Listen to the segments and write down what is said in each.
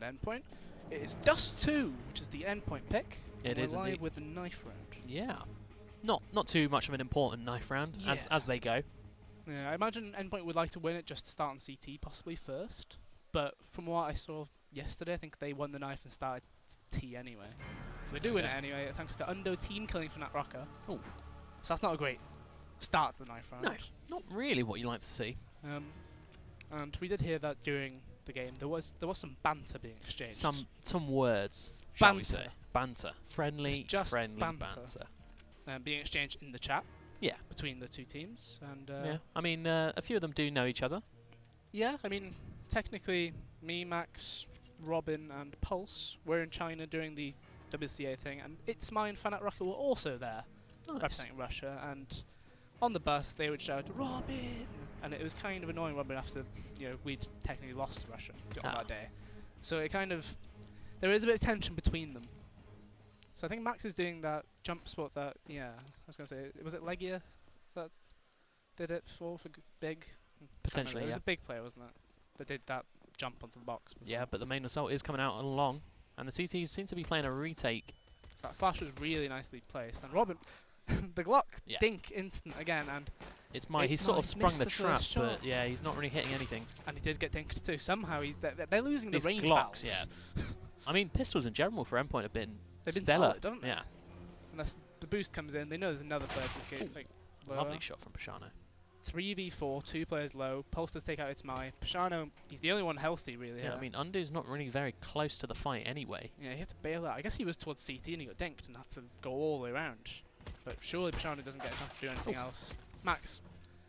and Endpoint. It is Dust 2, which is the Endpoint pick. It is live indeed. with the knife round. Yeah. Not too much of an important knife round as they go. Yeah, I imagine Endpoint would like to win it just to start on CT possibly first. But from what I saw yesterday, I think they won the knife and started T anyway. So they do win it anyway, thanks to Undo team killing Fnatic Rocker. Ooh. So that's not a great start to the knife round. No, not really what you like to see. And we did hear that during the game there was some banter being exchanged. Some words, shall we say? Banter, friendly, just friendly banter. Being exchanged in the chat. Yeah. Between the two teams, and yeah, I mean a few of them do know each other. Yeah, I mean technically, me, Max, Robin, and Pulse were in China doing the WCA thing, and It's Mine Fnatic Rocker were also there, representing Russia. And on the bus, they would shout "Robin," and it was kind of annoying Robin after we'd technically lost to Russia on that day. So it kind of there is a bit of tension between them. So I think Max is doing that jump spot that, I was going to say, was it Legia that did it before for big? Potentially, It was a big player, wasn't it? That did that jump onto the box before. Yeah, but the main assault is coming out along, and the CTs seem to be playing a retake. So that flash was really nicely placed, and Robin, the Glock dink instant again, and he sort of sprung the trap, but yeah, he's not really hitting anything. And he did get dinked too. Somehow they're losing the range Glocks, balance. yeah. I mean, pistols in general for Endpoint have been They've been stellar, solid, haven't they? Yeah. Unless the boost comes in, they know there's another player who's getting lovely shot from Pashano. 3v4, 2 players low. Pulse does take out It's Mine. Pashano, he's the only one healthy, really. Yeah, I mean, Undo's not really very close to the fight anyway. Yeah, he had to bail out. I guess he was towards CT and he got dinked and had to go all the way around. But surely Pashano doesn't get a chance to do anything else. Max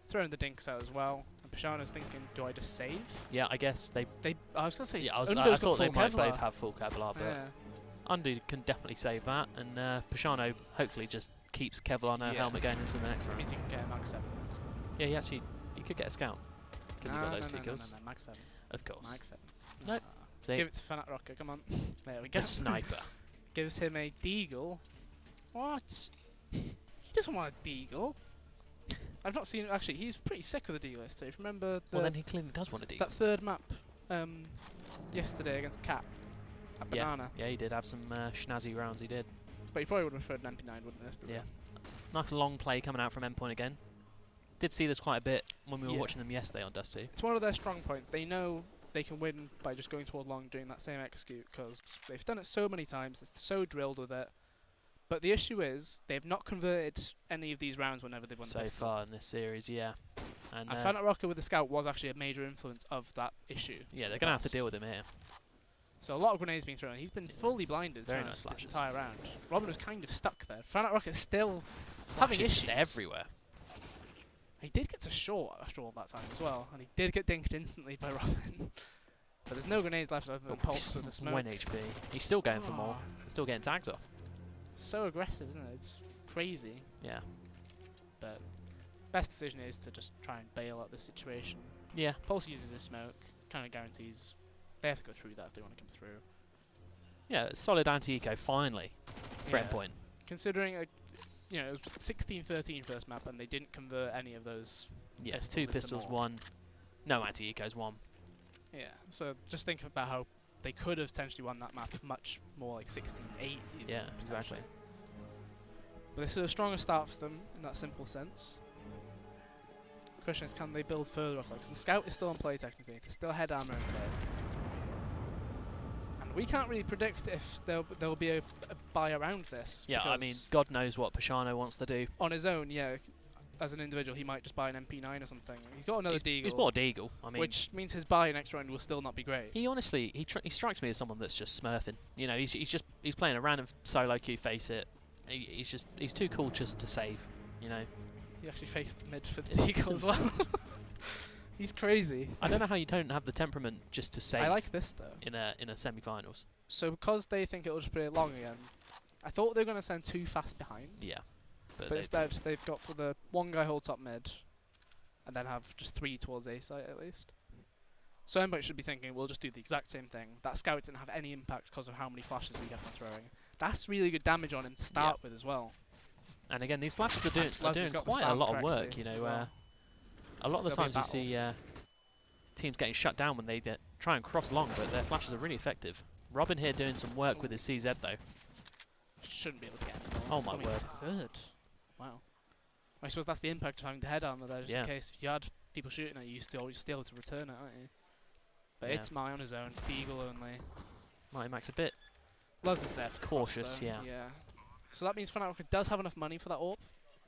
throwing the dinks out as well. And Pashano's thinking, do I just save? Yeah, I guess they. I was going to say, yeah, I thought they might both have full Kevlar, but yeah. Undo can definitely save that, and Pashano hopefully just keeps Kevlar on her helmet going into the next round. Means he can get a Max 7. Yeah, he could get a scout. Because he got those 2 kills. No, Max 7. Of course. Max 7. No. Give it to Fnatic Rocker, come on. There we go. A sniper. Gives him a deagle. What? He doesn't want a deagle. I've not seen. Actually, he's pretty sick with the deagle yesterday. If you remember, well, then he clearly does want a deagle. That third map yesterday against Cat at Banana. Yeah, he did have some schnazzy rounds. He did. But he probably would have preferred an MP9, wouldn't he? Yeah. Nice long play coming out from Endpoint again. Did see this quite a bit when we were watching them yesterday on Dust 2. It's one of their strong points. They know they can win by just going toward long, doing that same execute, because they've done it so many times. They're so drilled with it. But the issue is they've not converted any of these rounds whenever they've won the pistol. So far in this series, yeah. And Fnatic Rocker with the scout was actually a major influence of that issue. Yeah, they're going to have to deal with him here. So a lot of grenades being thrown. He's been fully blinded Very nice this entire round. Robin was kind of stuck there. Fnatic Rocker still having issues everywhere. He did get to short after all that time as well, and he did get dinked instantly by Robin. But there's no grenades left other than Pulse with the smoke. 1 HP. He's still going for more. He's still getting tags off. It's so aggressive, isn't it? It's crazy. Yeah. But best decision is to just try and bail out the situation. Yeah. Pulse uses his smoke, kind of guarantees they have to go through that if they want to come through. Yeah, solid anti-eco finally for Endpoint. Considering it was 16-13 first map and they didn't convert any of those. Yeah, 2 pistols, 1. No anti-ecos, 1. Yeah, so just think about how they could have potentially won that map much more like 16-8. Yeah, exactly. But this is a stronger start for them in that simple sense. The question is, can they build further off that? Because the scout is still in play technically. There's still head armor in play. And we can't really predict if there'll be a buy around this. Yeah, I mean, God knows what Pashano wants to do. On his own, yeah. As an individual, he might just buy an MP9 or something. He's got another deagle. He's bought a deagle. I mean, which means his buy next round will still not be great. He honestly, he strikes me as someone that's just smurfing. You know, he's playing a random solo queue. Face it, he's too cool just to save. You know. He actually faced mid for the deagle as well. He's crazy. I don't know how you don't have the temperament just to save. I like this though. In a semi-finals. So because they think it'll just play long again, I thought they were going to send 2 fast behind. Yeah. But instead, they've got for the 1 guy hold top mid, and then have just 3 towards A site at least. So Endpoint should be thinking, we'll just do the exact same thing. That scout didn't have any impact because of how many flashes we kept on throwing. That's really good damage on him to start with as well. And again, these flashes are doing quite a lot of work. You know, a lot of the times you see teams getting shut down when they try and cross long, but their flashes are really effective. Robin here doing some work with his CZ though. Shouldn't be able to get any Oh more. my I mean, word. it's a third. Wow. I suppose that's the impact of having the head armor there, just Yeah. in case if you had people shooting at you, you're still able to return it, aren't you? But Yeah. it's my on his own, Deagle only. Mighty Max a bit Luz is there for the cautious, cross, though. yeah. Yeah. So that means Fnatic Rocket does have enough money for that AWP.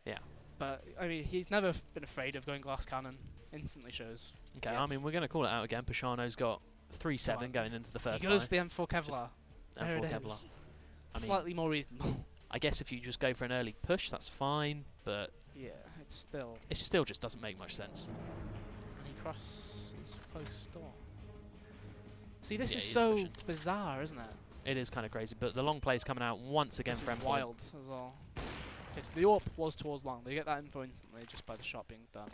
Yeah. But, I mean, he's never been afraid of going glass cannon. Instantly shows. Okay, Yeah. I mean, we're going to call it out again. Pashano's got 3-7 Come on, going into the He first goes buy. for the M4 Kevlar. There M4 it Kevlar. is. I mean, Slightly more reasonable. I guess if you just go for an early push, that's fine, but Yeah, it's still... it still just doesn't make much sense. And he crosses close door. See, this Yeah, is he is so pushing. bizarre, isn't it? It is kind of crazy, but the long play's coming out once again This for is Endpoint. wild as well. Okay, so the AWP was towards long. They get that info instantly just by the shot being done.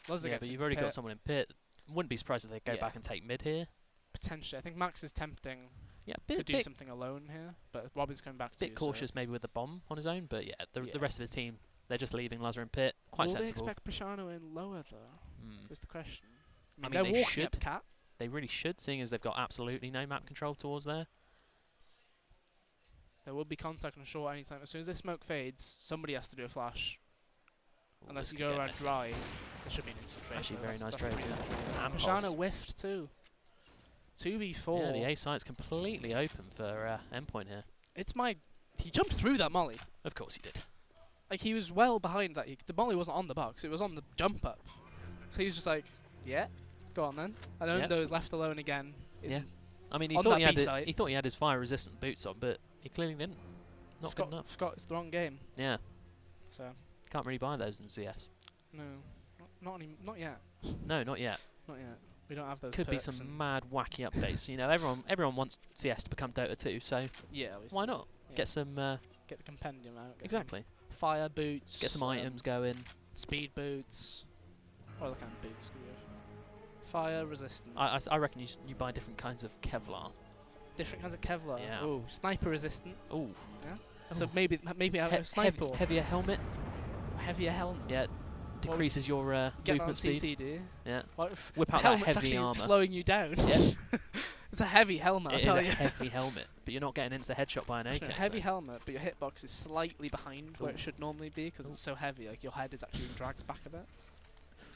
Luzzer Yeah, gets but you've into already got pit. someone in pit. Wouldn't be surprised if they go Yeah. back and take mid here. Potentially. I think Max is tempting Yeah, to do bit something alone here, but Robin's coming back too. bit cautious maybe with the bomb on his own, but yeah, the Yeah. rest of his team, they're just leaving Luzzer in pit. Quite Will sensible. they expect Pashano in lower though? Mm. Is the question. I mean, they're they walking up should. cat. They really should, seeing as they've got absolutely no map control towards there. There will be contact on short anytime. As soon as this smoke fades, somebody has to do a flash. Ooh, Unless this you could go get around messy. dry, there should be an instant trade. Actually, though. very That's nice a trade, really yeah. good trade. And Pashano Pulse. whiffed too. 2v4. Yeah, the A site's completely open for Endpoint here. It's my... He jumped through that molly. Of course he did. Like, he was well behind that. The molly wasn't on the box. It was on the jump up. So he was just like, yeah, go on then. And then Yep. Undo is left alone again. Yeah. I mean, On that B site. he thought he had his fire resistant boots on, but he clearly didn't. Not good enough. Scott, it's the wrong game. Yeah, So, can't really buy those in CS. no. Not yet. No, not yet. Not yet. We don't have those Could be perks and- some mad wacky updates. You know, everyone wants CS to become Dota 2, so Yeah, obviously. why not? Yeah. Get some Get the compendium out. Get exactly. some fire boots. Get some items going. Speed boots. What other kind of boots do we have? Fire resistant. I reckon you buy different kinds of Kevlar. Different kinds of Kevlar. Yeah. Oh, sniper resistant. Ooh. So maybe have a sniper. Heavier helmet. Heavier helmet. Yeah. Decreases your Get that on movement speed. CT, do you? Yeah. What if Whip the out that helmet's heavy actually armor. slowing you down? Yeah. It's a heavy helmet, I It is tell a you. heavy helmet, but you're not getting into headshot by an AK. No, heavy so. helmet, but your hitbox is slightly behind where Ooh. it should normally be because Ooh. it's so heavy. Like your head is actually dragged back a bit.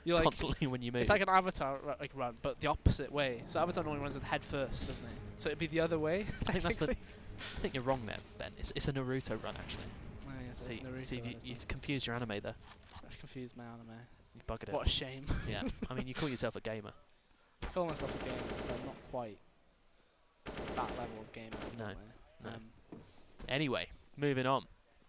You're like, Constantly when you move. it's like an Avatar run, but the opposite way. So Avatar normally runs with head first, doesn't he? So it'd be the other way. I think that's the. technically. I think you're wrong there, Ben. It's a Naruto run actually. Oh, yes, See, it's Naruto, see isn't you've it? confused your anime there. I've confused my anime. You buggered it. What a shame. Yeah. I mean, you call yourself a gamer. I call myself a gamer, but I'm not quite that level of gamer. No, anyway. no. Um, Moving on.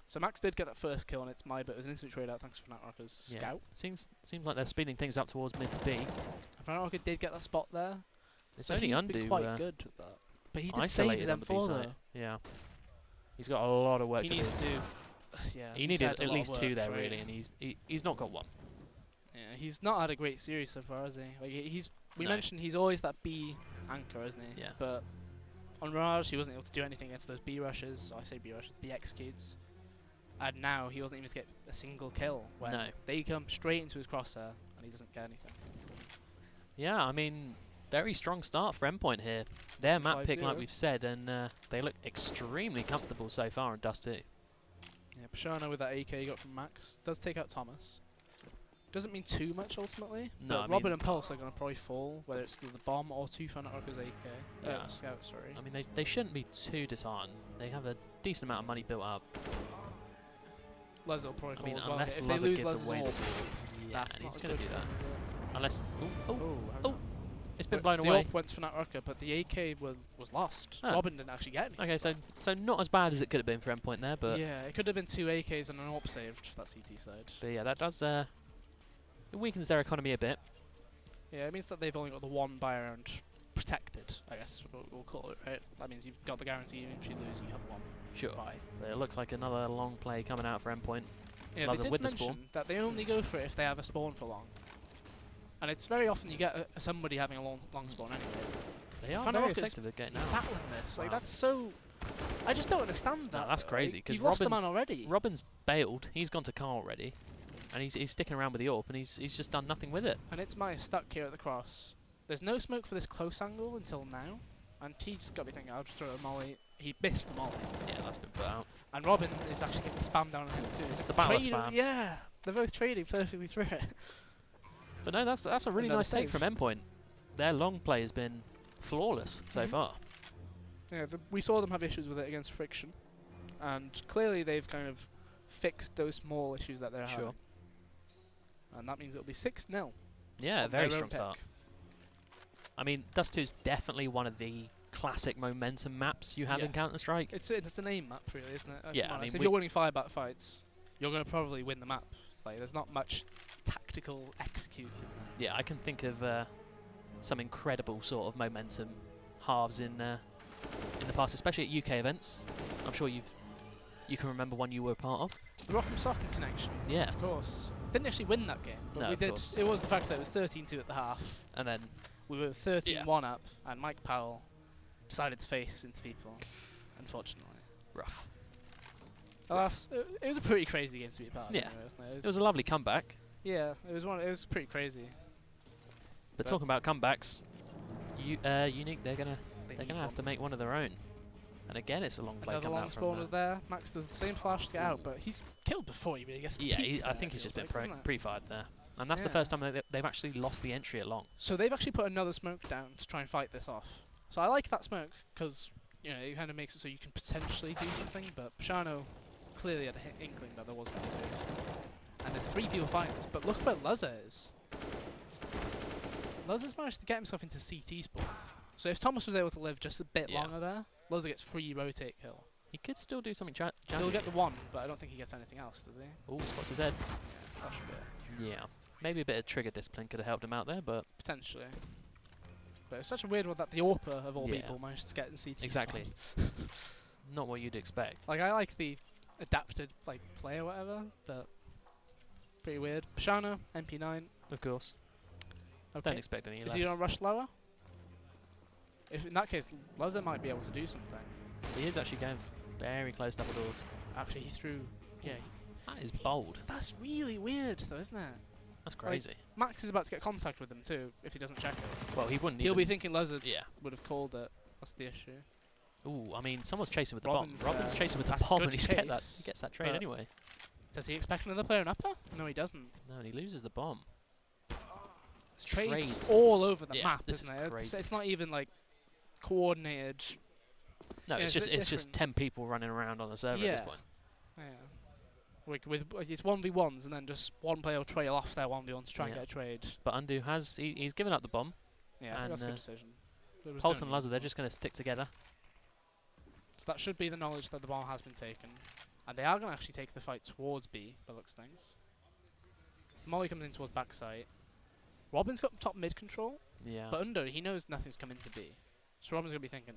So Max did get that first kill on It's My, but it was an instant trade out thanks to Fnatic Rocker's Yeah. scout. Seems like they're speeding things up towards mid to B. Fnatic Rocker did get that spot there. It's So only he's Undo been quite good with that. But he did save isolated his on the B M4 side. though. Yeah. He's got a lot of work He to needs do. to do. Yeah, He he's needed had a at lot least of two work, there right? really, and he's not got one. Yeah, he's not had a great series so far, has he? Like we No. mentioned he's always that B anchor, isn't he? Yeah. But on Mirage, he wasn't able to do anything against those B rushes. I say B rushes, B executes. And now he wasn't even to get a single kill when No. they come straight into his crosshair and he doesn't get anything. Yeah, I mean, very strong start for Endpoint here. Their map pick, like 5-0. we've said, and they look extremely comfortable so far in Dust 2. Yeah, Pashana with that AK he got from Max does take out Thomas. Doesn't mean too much ultimately. No, but I Robin mean- and Pulse are going to probably fall, whether it's the bomb or two Fnatic Rockers AK. Yeah. Scout, sorry. I mean, they shouldn't be too disheartened. They have a decent amount of money built up. Les will probably I fall mean, as well. unless If they Luzzer lose gives Les's away AWP, this all. Yeah, that's and not he's good going to do for that. them, is it? Unless... Oh, it's been But blown the away. AWP went to Fnatic Rocker, but the AK was lost. Oh. Robin didn't actually get anything. Okay, so not as bad as it could have been for Endpoint there, but yeah, it could have been two AKs and an AWP saved for that CT side. yeah, that does it weakens their economy a bit. Yeah, it means that they've only got the one buy round protected, I guess we'll call it, right? That means you've got the guarantee even if you lose, you have one Sure. buy. But it looks like another long play coming out for Endpoint. Yeah, Luzzer they did with the mention spawn. that they only go for it if they have a spawn for long. And it's very often you get somebody having a long spawn anyways. They are Fnatic very Rockers- effective at getting He's out. battling this. Like, Wow. that's so... I just don't understand that. that's crazy, Like, 'cause you've lost the man Robin's- already. Robin's bailed. He's gone to Carl already, and he's sticking around with the AWP, and he's just done nothing with it. And It's My stuck here at the cross. There's no smoke for this close angle until now, and he's got to be thinking, I'll just throw a molly. He missed the molly. Yeah, that's been put out. And Robin is actually getting spam down on him too. It's the battle of Trading- spams. Yeah, they're both trading perfectly through it. But no, that's a really Another nice take save. from Endpoint. Their long play has been flawless so Mhm. far. Yeah, we saw them have issues with it against Friction, and clearly they've kind of fixed those small issues that they're Sure. having. And that means it'll be 6-0. Yeah, on very their own strong start. pick. I mean, Dust 2 is definitely one of the classic momentum maps you have Yeah. in Counter-Strike. It's an aim map, really, isn't it? Yeah, I mean, if you're winning 5 fights, you're going to probably win the map. Like, there's not much tactical execute in there. Yeah, I can think of some incredible sort of momentum halves in the past, especially at UK events. I'm sure you can remember one you were part of. The Rock'em Sock'em connection, Yeah, of course. Didn't actually win that game, but No, we of did. course. It was the fact that it was 13-2 at the half. and then We were 13-1 up, and Mike Powell decided to face into people, unfortunately. rough. Alas, it was a pretty crazy game to be a part of. Yeah. Anyway, wasn't it? It was a lovely comeback. Yeah, it was pretty crazy. But But- talking about comebacks, Unique, they're gonna Need have one. to make one of their own. And again, it's a long play Another coming long out spawn from. was there. Max does the same flash to get out, but he's killed before he really gets to the Yeah, peak I there, think it he's just feels been like, isn't it? pre-fired there. And that's the Yeah. first time they've actually lost the entry at long. So they've actually put another smoke down to try and fight this off. So I like that smoke because it kind of makes it so you can potentially do something. But Pashano clearly had an inkling that there was going to be boost. And there's 3 people fighting this. But look where Luzza is. Luzza's managed to get himself into CT spawn. So if Thomas was able to live just a bit Yeah. longer there, Luzza gets free rotate kill. He could still do something He'll jazzy. get the 1, but I don't think he gets anything else, does he? Oh, spots his head. Yeah, flash bit. Yeah. Maybe a bit of trigger discipline could have helped him out there, but Potentially. But it's such a weird one that the AWPer of all Yeah. people managed to get in CT Exactly. spawn. not what you'd expect. Like, I like the adapted play or whatever, but pretty weird. Pashano, MP9. Of course. Okay. Don't expect any Is less. he gonna rush lower? If in that case, Luzza might be able to do something. He is actually going very close double doors. Actually, he threw. Yeah, That is bold. that's really weird, though, isn't it? That's crazy. Max is about to get contact with him too if he doesn't check it. Well, he wouldn't He'll even... be thinking Luzza Yeah. would have called it. That's the issue. Ooh, I mean, someone's chasing with the Robin's bomb. Robin's there. chasing with the That's a bomb, good and he case, gets that trade but- anyway. Does he expect another player in upper? No, he doesn't. No, and he loses the bomb. It's trades Trades. all over the Yeah, map, this isn't is it? It's, crazy. it's not even coordinated. No, Yeah, it's it's a bit just different. 10 people running around on the server at this Yeah. point. Yeah. With it's 1v1s and then just one player will trail off their 1v1 to try and Yeah. get a trade. But Undo he's given up the bomb. Yeah, I think that's a And, good decision. There was Pulse no and need Lazar, for they're it. just going to stick together. So that should be the knowledge that the bomb has been taken. And they are going to actually take the fight towards B, by looks of things. So Molly comes in towards backside. Robin's got top mid control, Yeah. but Undo, he knows nothing's coming to B. So Robin's going to be thinking,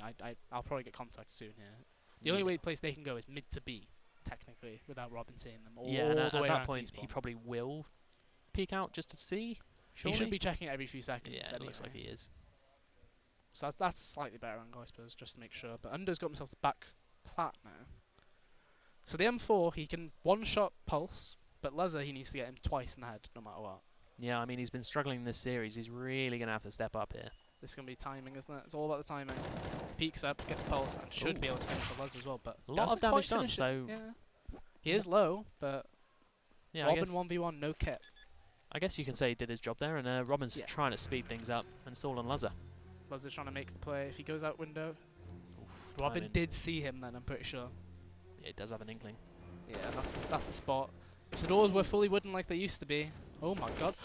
I'll probably get contact soon here. The only place they can go is mid to B, technically, without Robin seeing them. All Yeah, and at the way that around point, T-spawn. he probably will peek out just to see. He Surely? should be checking it every few seconds. Yeah, it anyway. looks like he is. So that's slightly better angle, I suppose, just to make sure. But Under's got himself to back plat now. So the M4, he can one-shot Pulse, but Luzza, he needs to get him twice in the head, no matter what. Yeah, I mean, he's been struggling in this series. He's really going to have to step up here. This is going to be timing, isn't it? It's all about the timing. Peeks up, gets Pulse, and should be able to finish the Luzza as well. But A lot of doesn't damage quite done, finish it. so... Yeah. He is low, but Yeah, I Robin guess, 1v1, no kit. I guess you can say he did his job there, and Robin's Yeah. trying to speed things up and stall on Luzza. Luzza's trying to make the play. If he goes out window, Oof, Robin timing. did see him then, I'm pretty sure. Yeah, he does have an inkling. Yeah, that's the spot. If the doors were fully wooden like they used to be, oh my god,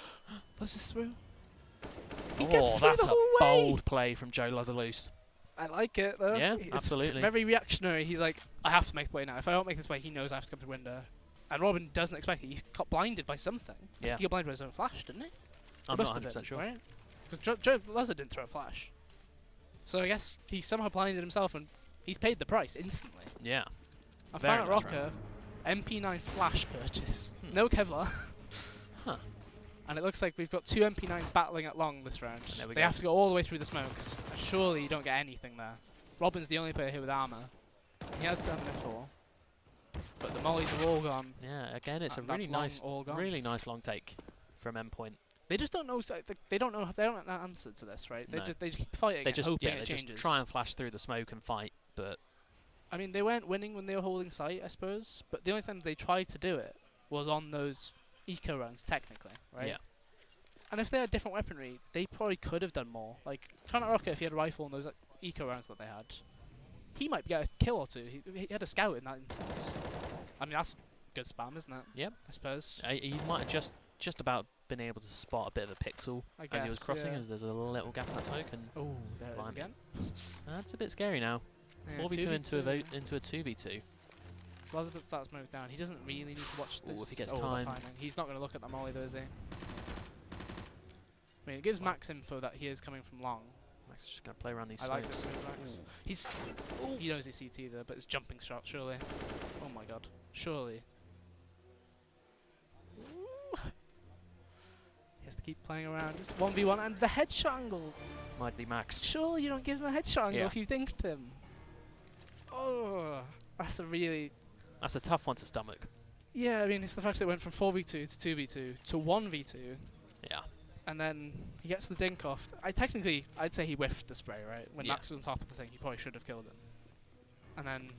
Luzza's through. He gets Oh, through that's the a whole way. bold play from Joe Lazarus. I like it though. Yeah, It's absolutely. Very reactionary. He's like, I have to make the way now. If I don't make this way, he knows I have to come to window. And Robin doesn't expect it. He got blinded by something. I Yeah. think he got blinded by his own flash, didn't he? I'm Must not have 100% been, sure. right? Because Joe Lazar didn't throw a flash. So I guess he somehow blinded himself and he's paid the price instantly. Yeah. And Very Fanat nice Rocker, MP9 flash purchase. Hmm. No Kevlar. Huh. And it looks like we've got 2 MP9s battling at long this round. There we They go. have to go all the way through the smokes. And surely you don't get anything there. Robin's the only player here with armor. He has done it before. But the mollies are all gone. Yeah, again, it's a And really that's long, nice, all gone. really nice long take from Endpoint. They just don't know. They don't know. They don't have an answer to this, right? No. They just keep fighting. They and just hoping they it just changes. try and flash through the smoke and fight, but I mean, they weren't winning when they were holding site, I suppose. But the only time they tried to do it was on those eco runs, technically, right? yeah, And if they had different weaponry, they probably could have done more. Like Planet Rocket, if he had a rifle and those eco rounds that they had, he might get a kill or two. He had a scout in that instance. I mean, that's good spam, isn't it? yep. I suppose. He might have just about been able to spot a bit of a pixel I guess, as he was crossing, yeah. as there's a little gap in that smoke, and Oh, there it is Blimey. again. that's a bit scary now. Yeah, 4v2 into a 2v2. into a 2v2. So Elizabeth starts moving down. He doesn't really need to watch this. Ooh, if he gets the time. timing. He's not going to look at the molly, though, is he? I mean, it gives Max info that he is coming from long. Max is just gonna play around these I smokes. like this move, Max. He's... He knows he's CT, though, but it's jumping shot, surely. Oh my god. Surely. Ooh. He has to keep playing around. It's 1v1, and the headshot angle! Might be Max. Surely you don't give him a headshot angle Yeah. if you dinked him. Oh, that's a really... That's a tough one to stomach. Yeah, I mean, it's the fact that it went from 4v2 to 2v2 to 1v2, Yeah. and then he gets the dink off. I'd say he whiffed the spray, right? When Yeah. Max was on top of the thing, he probably should have killed him. And then,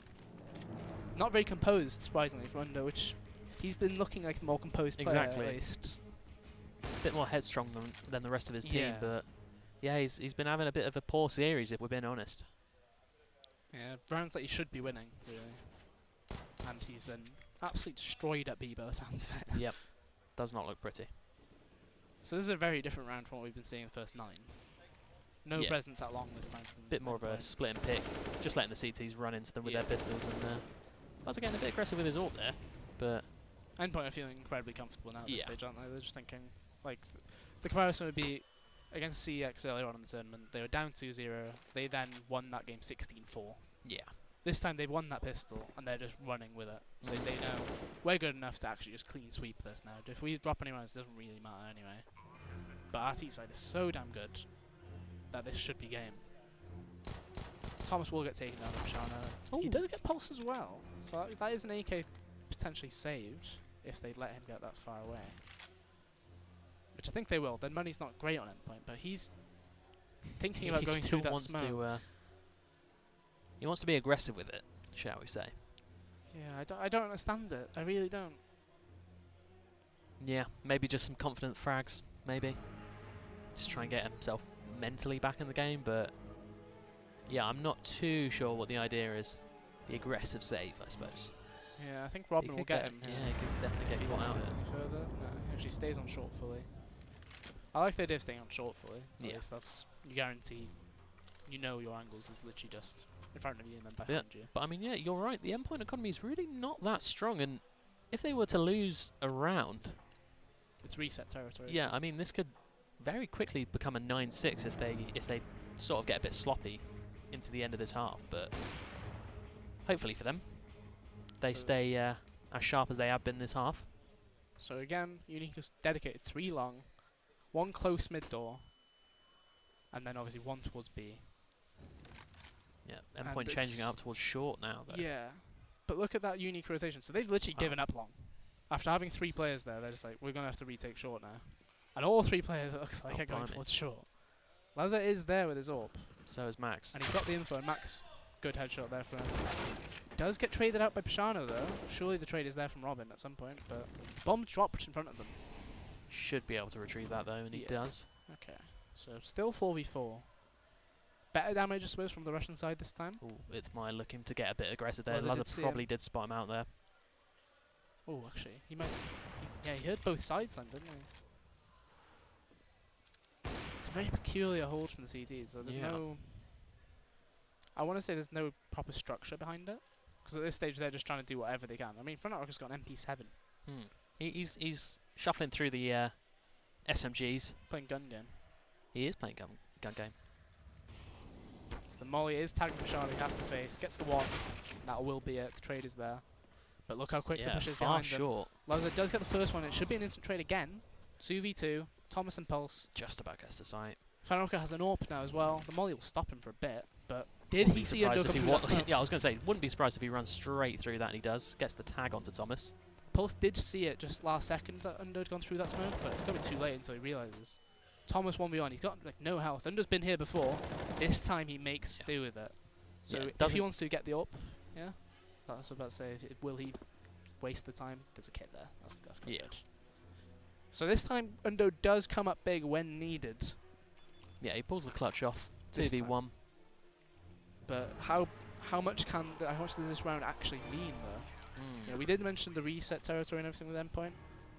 not very composed, surprisingly, for Undo, which he's been looking like a more composed player, Exactly. at least. A bit more headstrong than the rest of his team, Yeah. but yeah, he's been having a bit of a poor series, if we're being honest. Yeah, rounds that he should be winning, really. And he's been absolutely destroyed at B by the sounds of it. Yep. Does not look pretty. So this is a very different round from what we've been seeing in the first 9. No Yeah. presence that long this time. From Bit more of a Endpoint. split and pick, just letting the CTs run into them with Yeah. their pistols, and that's getting a bit aggressive with his ult there, but Endpoint are feeling incredibly comfortable now at this Yeah. stage, aren't they? They're just thinking, like, the comparison would be against CEX earlier on in the tournament. They were down 2-0. They then won that game 16-4. yeah. This time they've won that pistol, and they're just running with it. They know we're good enough to actually just clean sweep this now. If we drop any rounds, it doesn't really matter anyway. But our T side is so damn good that this should be game. Thomas will get taken down by Shana. He Ooh. does get pulse as well, so that is an AK potentially saved if they let him get that far away. Which I think they will. Then money's not great on Endpoint, but he's thinking about He going still through that wants smoke. to. He wants to be aggressive with it, shall we say? Yeah, I don't understand it. I really don't. Yeah, maybe just some confident frags, maybe. Just try and get himself mentally back in the game, but yeah, I'm not too sure what the idea is. The aggressive save, I suppose. Yeah, I think He Robin could will get him. Yeah, he could definitely if get he caught wants out it here. any further. No, he actually stays on short fully. I like the idea of staying on short fully. At Yeah. least that's you guarantee. You know your angles is literally just in front of you and then Yeah. behind you. But I mean, yeah, you're right. The endpoint economy is really not that strong, and if they were to lose a round, It's reset territory. yeah, I mean, this could very quickly become a 9-6 if they sort of get a bit sloppy into the end of this half. But hopefully for them, they So stay as sharp as they have been this half. So again, Unique has dedicated 3 long, 1 close mid door, and then obviously 1 towards B. Yeah, And endpoint changing it's- out towards short now, though. Yeah, but look at that Unique rotation. So they've literally Wow. given up long. After having 3 players there, they're just like, we're going to have to retake short now. And all 3 players, it looks like, Oh, are going blimey. towards short. Lazar is there with his AWP, So is Max. and he's got the info, and Max, good headshot there for him. Does get traded out by Pashano, though. Surely the trade is there from Robin at some point, but bomb dropped in front of them. Should be able to retrieve that, though, and he Yeah. does. Okay, so still 4v4. Better damage, I suppose, from the Russian side this time. Ooh, it's my looking to get a bit aggressive there. Lazar Lazar did see probably did spot him out there. Oh, actually, he might. Yeah, he heard both sides then, didn't he? It's a very peculiar hold from the CTs. So there's Yeah. no. I want to say there's no proper structure behind it, because at this stage they're just trying to do whatever they can. I mean, Front Rock got an MP7 He's shuffling through the SMGs. playing gun game. He is playing gun game. So the Molly is tagging Pashano, he has to face, gets the 1. That will be it. The trade is there. But look how quick the Yeah, push is far behind them. short. Lazar does get the first one. It should be an instant trade again. 2v2. Thomas and Pulse. Just about gets the sight. Fanaroka has an AWP now as well. The Molly will stop him for a bit, but did Wouldn't he be see surprised Undo if come he through that wa- smoke? Yeah, I was going to say, wouldn't be surprised if he runs straight through that, and he does. Gets the tag onto Thomas. Pulse did see it just last second that Under had gone through that smoke, but it's going to be too late until he realizes. Thomas 1v1, he's got like no health. Under's been here before. This time he makes do with it. So if he wants to get the up, yeah, that's what I was about to say. Will he waste the time? There's a kit there. That's quite good. So this time Undo does come up big when needed. Yeah, he pulls the clutch off. 2v1. But how much does this round actually mean though? You know, we did mention the reset territory and everything with Endpoint.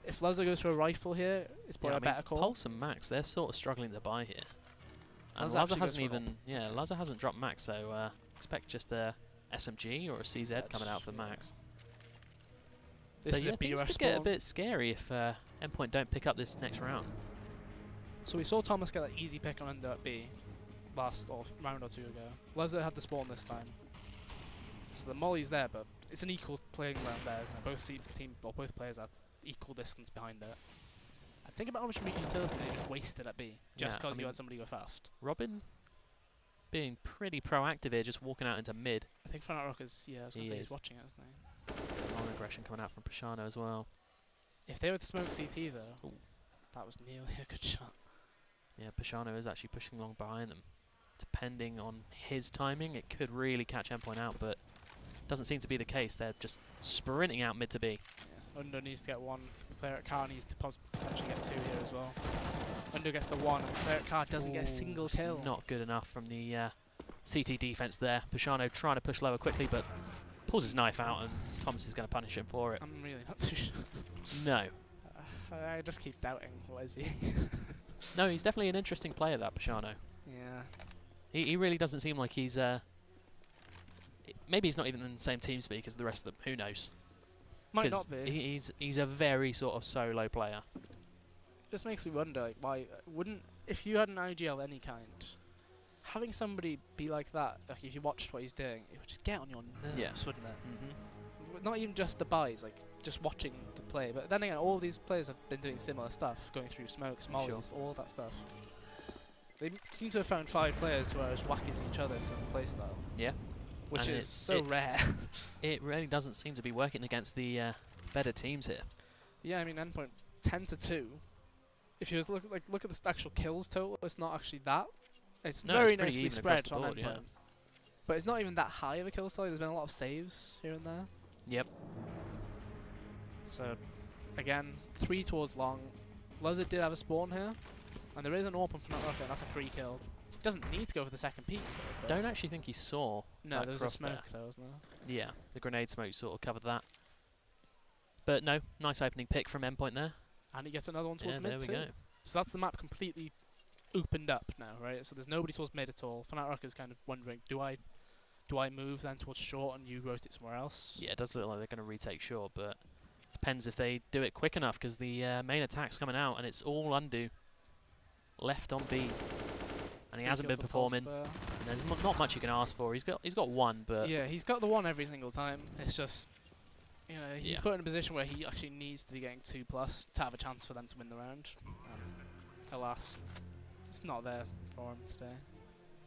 If Luzza goes for a rifle here, it's probably a better call. Pulse and Max, they're sort of struggling to buy here. And Luzza hasn't even, Luzza hasn't dropped Max, so expect just a SMG or a CZ coming out for Max. This so is things could get a bit scary if Endpoint don't pick up this next round. So we saw Thomas get that easy pick on Under at B round or two ago. Luzza had the spawn this time. So the molly's there, but it's an equal playing round there, isn't it? Both players are equal distance behind it. I think about how much utility they just wasted at B, just because you had somebody go fast. Robin being pretty proactive here, just walking out into mid. I think Fnatic Rockers, I was going to say he's watching it, isn't he? Long aggression coming out from Pashano as well. If they were to smoke CT though, that was nearly a good shot. Yeah, Pashano is actually pushing along behind them. Depending on his timing, it could really catch Endpoint out, but doesn't seem to be the case. They're just sprinting out mid to B. Yeah, Undo needs to get one. Player at car needs to potentially get two here as well. Undo gets the one, and player at car doesn't get a single kill. Not good enough from the CT defense there. Pashano trying to push lower quickly, but pulls his knife out, and Thomas is going to punish him for it. I'm really not too sure. No. I just keep doubting. What is he? No, he's definitely an interesting player, that Pashano. Yeah. He really doesn't seem like he's... maybe he's not even in the same team speak as the rest of them. Who knows? Might not be. He's a very sort of solo player. It just makes me wonder, like, why wouldn't... If you had an IGL any kind, having somebody be like that, like if you watched what he's doing, it would just get on your nerves, wouldn't it? Not even just the buys, like, just watching the play. But then again, all these players have been doing similar stuff, going through smokes, mollies, all that stuff. They seem to have found 5 players who are as wacky as each other in terms of playstyle. Yeah. Which is so rare. It really doesn't seem to be working against the better teams here. Yeah, I mean, Endpoint 10-2. If you look at the actual kills total, it's not actually that. It's very nicely spread on Endpoint. Yeah. But it's not even that high of a kill total. There's been a lot of saves here and there. Yep. So, again, 3 towards long. Luzza did have a spawn here. And there is an AWP from that rocket, and that's a free kill. He doesn't need to go for the second peak, though. Don't actually think he saw. No, there was a smoke, though, wasn't there? Yeah, the grenade smoke sort of covered that. But no, nice opening pick from Endpoint there. And he gets another one towards mid, there we too. go. So that's the map completely opened up now, right? So there's nobody towards mid at all. Fnatic Rockers kind of wondering, do I move then towards short and you rotate somewhere else? Yeah, it does look like they're going to retake short, but depends if they do it quick enough, because the main attack's coming out, and it's all Undo left on B. And he hasn't been performing. There's not much you can ask for. He's got one, but yeah, he's got the one every single time. It's just, you know, he's put in a position where he actually needs to be getting 2+ to have a chance for them to win the round. Alas, it's not there for him today.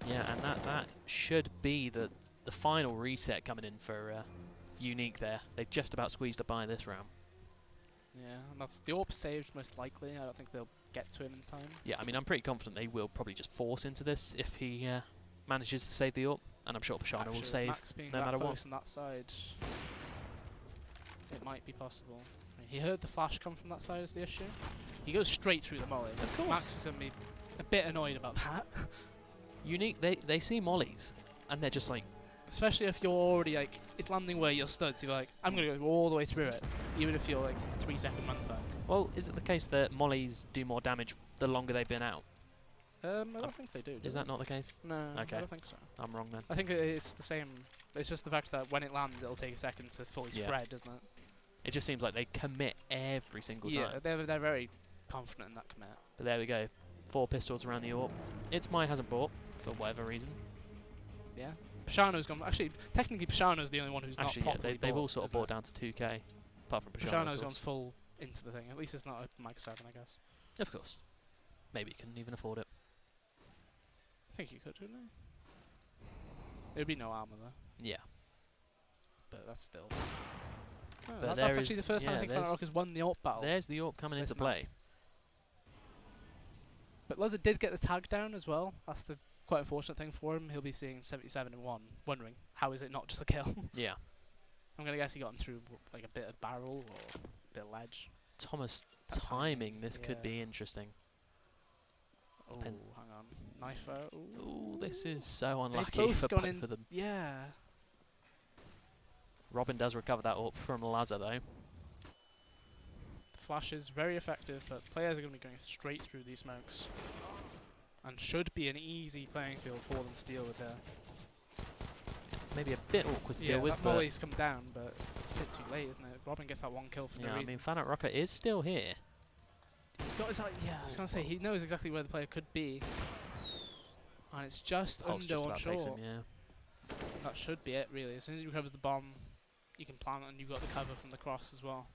Yeah, and that should be the final reset coming in for Unique there. They've just about squeezed a buy this round. Yeah, and that's the AWP saved most likely. I don't think they'll get to him in time. Yeah, I mean, I'm pretty confident they will probably just force into this if he manages to save the AWP, and I'm sure Pashano will save Max being no that matter close what. On that side, it might be possible. I mean, he heard the flash come from that side is the issue. He goes straight through the molly. Of course. Max is going to be a bit annoyed about that. Unique, they see mollies, and they're just like... Especially if you're already, like, it's landing where you're stood, so you're like, I'm going to go all the way through it, even if you're, like, it's a 3-second runtime. Well, is it the case that mollies do more damage the longer they've been out? I don't think they do. Is that not the case? No, okay. I don't think so. I'm wrong then. I think it's the same. It's just the fact that when it lands, it'll take a second to fully spread, doesn't it? It just seems like they commit every single time. Yeah, they're very confident in that commit. But there we go. 4 pistols around the AWP. It's my hasn't bought, for whatever reason. Yeah. Pashano's gone... Actually, technically Pashano's the only one who's not properly they've all sort of bought down to 2k, apart from Pashano. Pashano's gone full into the thing. At least it's not a Mag 7, I guess. Of course. Maybe you can even afford it. I think you could, wouldn't it? There'd be no armor, though. Yeah. But that's still... But that's there actually the is- first time yeah, I think Fnatic there's- Rock has won the AWP battle. There's the AWP coming into This map. play. But Luzza did get the tag down as well. That's the quite unfortunate thing for him. He'll be seeing 77 in 1, wondering how is it not just a kill. Yeah. I'm gonna guess he got him through like a bit of barrel or a bit of ledge. Thomas That timing, this could yeah. be interesting. Oh, Pen- hang on, knife out. Ooh, this is so They've unlucky both for gone both in. of them. Yeah. Robin does recover that AWP from Lazza though. The flash is very effective, but players are going to be going straight through these smokes. And should be an easy playing field for them to deal with there. Maybe a bit awkward to Yeah, deal with, that but molly's come down, but it's a bit too late, isn't it? Robin gets that one kill for no yeah, I reason. mean, Fnatic Rocker is still here. He's got his yeah, I was going to say, he knows exactly where the player could be. And it's just Pulse under just on about takes him, short. yeah. That should be it, really. As soon as he recovers the bomb, you can plant it and you've got the cover from the cross as well.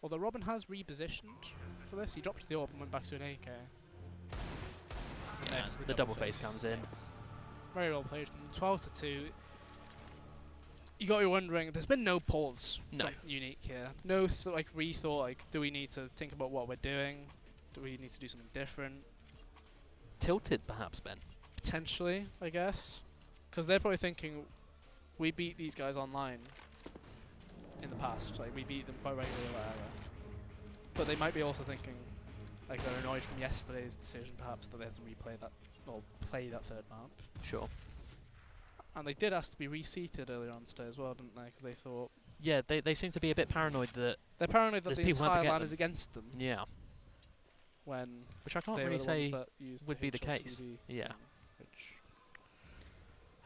Although Robin has repositioned for this. He dropped the AWP and went back to an AK. Yeah, then the double face comes in. Very well played. 12 to 2. You got to be wondering, there's been no pause No. from Unique here. No like rethought, like, do we need to think about what we're doing? Do we need to do something different? Tilted, perhaps, Ben. Potentially, I guess. Because they're probably thinking, we beat these guys online in the past. Like, we beat them quite regularly or whatever. But they might be also thinking, like, they're annoyed from yesterday's decision, perhaps, that they have to replay that, or play that third map. Sure. And they did ask to be reseated earlier on today as well, didn't they? Because they thought... Yeah, they seem to be a bit paranoid that... They're paranoid that There's the people out to entire get LAN them. is against them. Yeah. When Which I can't they really were the ones say that used would be the case. HLTV Yeah. thing, which...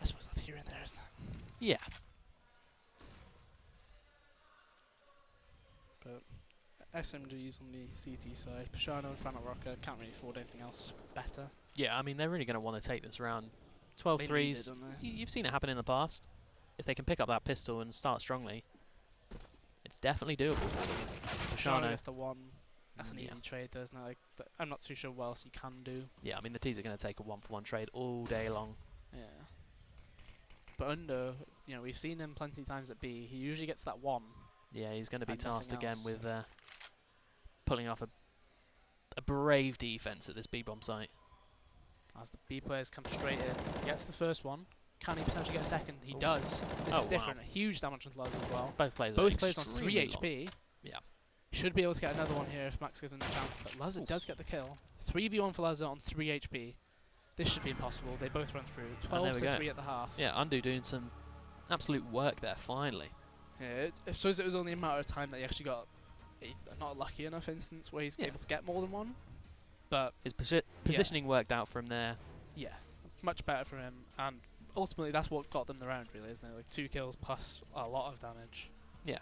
I suppose that's here and there, isn't it? Yeah. But SMGs on the CT side, Pashano and Fnatic Rocker can't really afford anything else better. Yeah, I mean, they're really going to want to take this round. 12 They need threes. it, don't they? You've seen it happen in the past. If they can pick up that pistol and start strongly, it's definitely doable. Pashano Pashano. gets the one. That's an Yeah. easy trade, though, isn't it? Like, I'm not too sure what else you can do. Yeah, I mean, the T's are going to take a 1-for-1 trade all day long. Yeah. But Undo, you know, we've seen him plenty of times at B. He usually gets that one. Yeah, he's going to be And nothing tasked again else. with pulling off a brave defense at this B-bomb site. As the B players come straight in, he gets the first one. Can he potentially get a second? He does. This Oh, is wow. different. A huge damage on Luz as well. Both players Both are players on 3 extremely long. HP. Yeah. Should be able to get another one here if Max gives him the chance. But Luzza does get the kill. 3v1 for Luzza on 3 HP. This should be impossible. They both run through. 12 we to go. 3 at the half. Yeah, Undo doing some absolute work there, finally. Yeah, I suppose it was only a matter of time that he actually got not a lucky enough instance where he's Yeah. able to get more than one. But His positioning worked out from there. yeah, much better for him. And ultimately, that's what got them the round, really, isn't it? Like 2 kills plus a lot of damage. Yeah.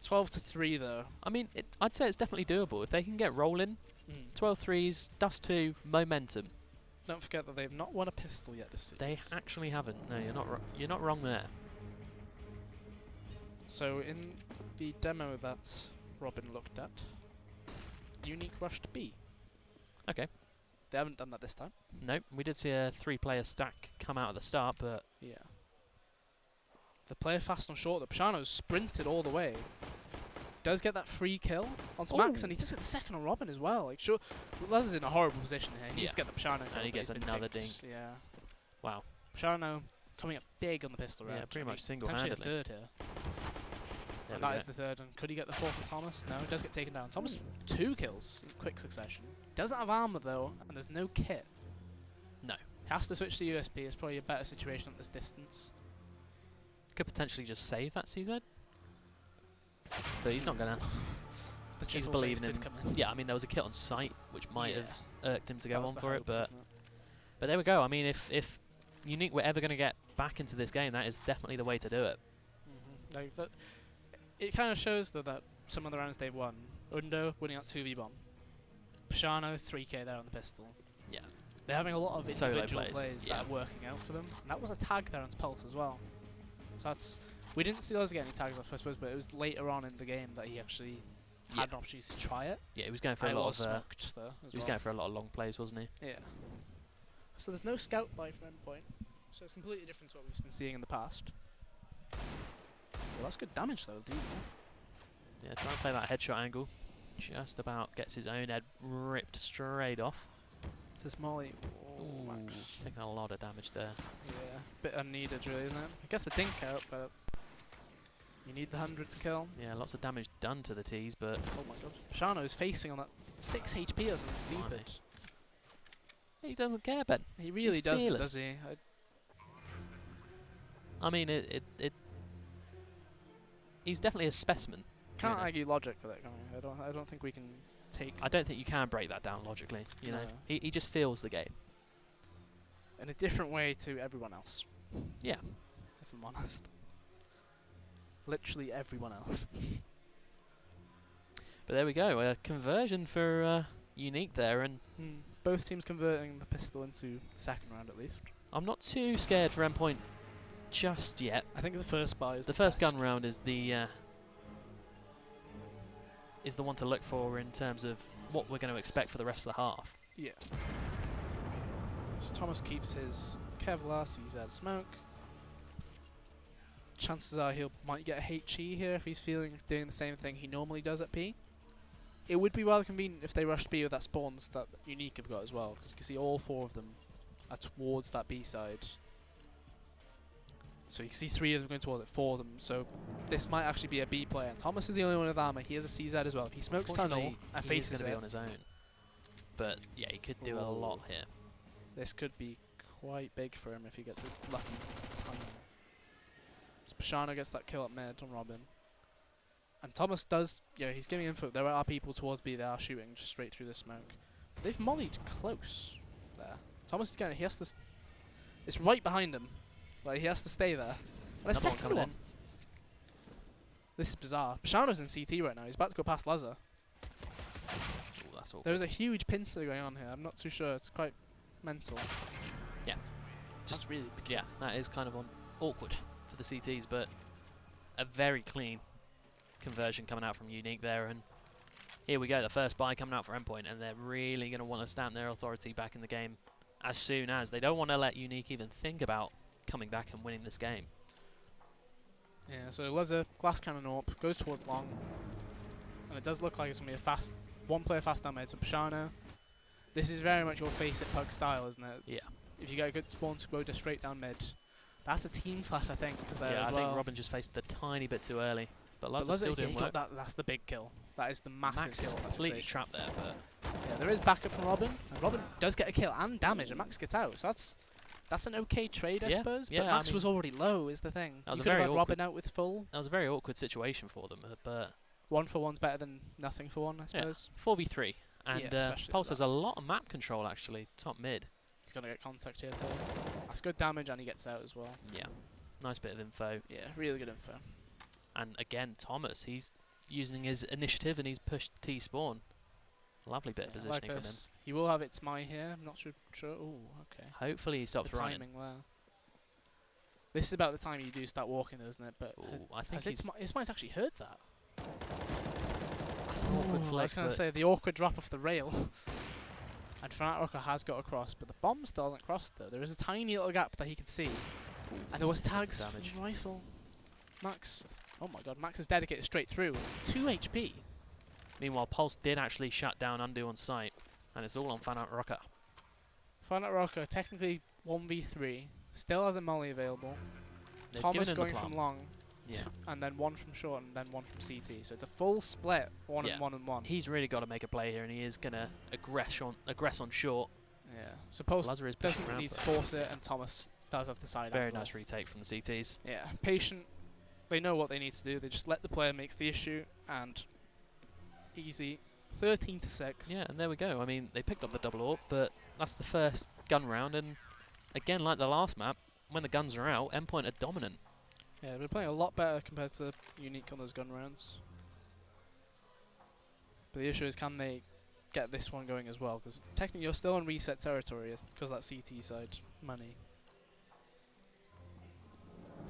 12 to 3 though. I mean, I'd say it's definitely doable. If they can get rolling, 12 threes, dust 2, momentum. Don't forget that they've not won a pistol yet this They series. actually haven't. No, you're not wrong there. So in the demo that Robin looked at, Unique rushed B. Okay. They haven't done that this time. Nope, we did see a 3-player stack come out at the start, but Yeah. The player fast on short, the Pashano's sprinted all the way. Does get that free kill onto Max, and he does get the second on Robin as well. Like, sure, Luz is in a horrible position here. He needs to get the Pashano kill. And he but gets he's been another dinked. Yeah. wow. Pashano coming up big on the pistol round. Yeah, pretty I mean, much potentially a single-handedly. third here. There And we that go. is the third. And could he get the fourth with Thomas? No, he does get taken down. Thomas, 2 kills in quick succession. Doesn't have armor though, and there's no kit. No. Has to switch to USP. It's probably a better situation at this distance. Could potentially just save that CZ. But he's not going to. The He's triple face believing did him. come in. Yeah, I mean, there was a kit on site, which might have irked him to That go was on the for it, hope, but wasn't it? there we go. I mean, if Unique were ever going to get back into this game, that is definitely the way to do it. Like that, it kind of shows though that some of the rounds they've won. Undo winning out 2v bomb. Pashano 3k there on the pistol. Yeah. They're having a lot of Solo individual plays, plays yeah. that are working out for them. And that was a tag there on Pulse as well. So that's, we didn't see those get any tags off, I suppose, but it was later on in the game that he actually had an opportunity to try it. Yeah, he was going for And a it lot was of. smoked though. As He was well. going for a lot of long plays, wasn't he? Yeah. So there's no scout buy from Endpoint. So it's completely different to what we've been seeing in the past. Well, that's good damage though, dude. Yeah, trying to play that headshot angle. Just about gets his own head ripped straight off. This Molly. Oh, Ooh, Max. he's taking a lot of damage there. Yeah, bit unneeded really, isn't it? I guess the dink out, but you need the 100 to kill. Yeah, lots of damage done to the T's, but Oh my god. Shano is facing on that 6 HP or something Blimey. stupid. he doesn't care, Ben. He really He's doesn't, fearless. does he? I mean, he's definitely a specimen. Can't you know. argue logic with it, can we? I don't think we can take I don't think you can break that down logically. You know, No. he just feels the game. in a different way to everyone else. Yeah. If I'm honest. Literally everyone else. But there we go. A conversion for Unique there, and Both teams converting the pistol into the second round at least. I'm not too scared for Endpoint just yet. I think the first buy is The first gun round is the one to look for in terms of what we're going to expect for the rest of the half. Yeah. So Thomas keeps his Kevlar, CZ smoke. Chances are he might get a HE here if he's doing the same thing he normally does at P. It would be rather convenient if they rushed B with that spawns that Unique have got as well, because you can see all 4 of them are towards that B side. So you can see 3 of them going towards it, 4 of them. So this might actually be a B player. And Thomas is the only one with armor. He has a CZ as well. If he smokes tunnel and He's faces going to be it, on his own. But yeah, he could do a lot here. this could be quite big for him if he gets a lucky timing. So Pashano gets that kill at mid on Robin. And Thomas does, he's giving info. There are people towards B, they are shooting just straight through the smoke. They've mollied close there. Thomas is getting, he has to, it's right behind him. Like, he has to stay there. And a Another one second coming one. in. This is bizarre. Pashano's in CT right now. He's about to go past Lazar. Ooh, that's awkward. There's a huge pincer going on here. I'm not too sure. It's quite mental. Yeah. Just really Yeah, that is kind of awkward for the CTs, but a very clean conversion coming out from Unique there, and here we go, the first buy coming out for Endpoint, and they're really going to want to stamp their authority back in the game as soon as. They don't want to let Unique even think about coming back and winning this game. Yeah, so Lazar, glass cannon AWP, goes towards long, and it does look like it's going to be a fast, one-player fast down mid, so Pashano. This is very much your face it pug style, isn't it? Yeah. If you get a good spawn to go just straight down mid. That's a team flash, I think, there Yeah, as I well. think Robin just faced a tiny bit too early, but But Lazar's still doing he work. got that's the big kill. That is the massive Max kill. is in that completely situation. trapped there, but Yeah, there is backup from Robin, and Robin does get a kill and damage, and Max gets out. So that's an okay trade, I Yeah, suppose. yeah, But I Max mean, was already low, is the thing. that was You a could have very had Robin out with full. that was a very awkward situation for them, but 1 for 1's better than nothing for 1, I suppose. 4v3, and especially Pulse with has a lot of map control actually, top mid. He's going to get contact here, so that's good damage, and he gets out as well. Yeah, nice bit of info. Yeah, really good info. And again, Thomas, he's using his initiative and he's pushed T spawn. Lovely bit of Yeah, positioning like from him. this. He will have It's My here. I'm not sure. Ooh, okay. Hopefully he stops The running. timing there. This is about the time you do start walking, though, isn't it? But Ooh, I think It's My's actually heard that. that's an awkward I was flex, going to but say the awkward drop off the rail. And Fnatic Rocker has got across, but the bomb still hasn't crossed though. There is a tiny little gap that he can see. And there was just tags taken from damage. the rifle. Max. Oh my god, Max is dedicated straight through. 2 HP. Meanwhile, Pulse did actually shut down Undo on site, and it's all on Fnatic Rocker. Fnatic Rocker technically 1v3. Still has a molly available. They've Thomas given him going the from plum. long. Yeah. And then 1 from short and then 1 from CT. So it's a full split. 1 Yeah. and 1 and 1. He's really got to make a play here, and he is going to aggress on short. Yeah. So Pulse Lazar is pushing doesn't around need to for it. force it, and Thomas does have the side Very angle. nice retake from the CTs. Yeah, patient. They know what they need to do. They just let the player make the issue, and easy. 13-6. Yeah, and there we go. I mean, they picked up the double AWP, but that's the first gun round, and again, like the last map, when the guns are out, Endpoint are dominant. Yeah, they're playing a lot better compared to Unique on those gun rounds. But the issue is, can they get this one going as well? Because technically you're still in reset territory because that CT side money.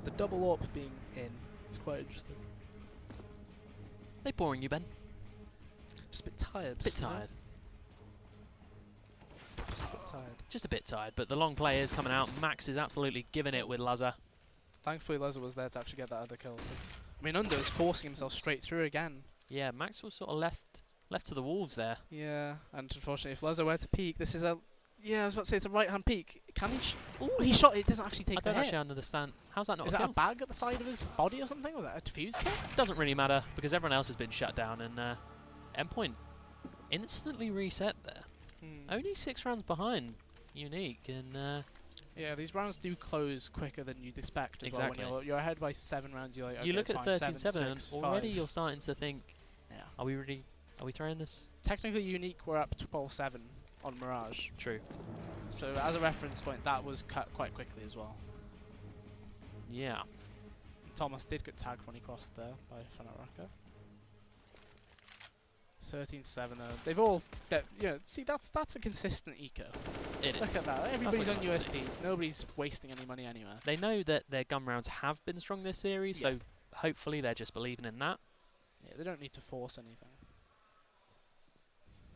The double AWP being in is quite interesting. They boring you, Ben? Just a bit tired. Bit you know? tired. Just a bit tired. Just a bit tired, but the long play is coming out. Max is absolutely giving it with Lazar. Thankfully, Lezza was there to actually get that other kill. I mean, Undo is forcing himself straight through again. Yeah, Max was sort of left to the wolves there. Yeah, and unfortunately, if Lezza were to peek, this is a... Yeah, I was about to say it's a right-hand peek. Can he... Ooh, he shot it. Doesn't actually take the I don't hit. actually understand. How's that not Is a that kill? a bag at the side of his body or something? Was that a defuse kit? Doesn't really matter because everyone else has been shut down and Endpoint instantly reset there. Only 6 rounds behind Unique and yeah, these rounds do close quicker than you'd expect. As Exactly. Well. When you're ahead by 7 rounds, you're like, okay, you look it's at fine, 13-7 7, and 6, already 5. you're starting to think, Yeah. are we throwing this? Technically, Unique were up to 12-7 on Mirage. True. So as a reference point, that was cut quite quickly as well. Yeah. And Thomas did get tagged when he crossed there by Fanaraka. 13-7. They've all, see that's a consistent eco. It Look is. at that. Everybody's on what you like to see. USPs. Nobody's wasting any money anywhere. They know that their gun rounds have been strong this series, Yeah. so hopefully they're just believing in that. Yeah, they don't need to force anything.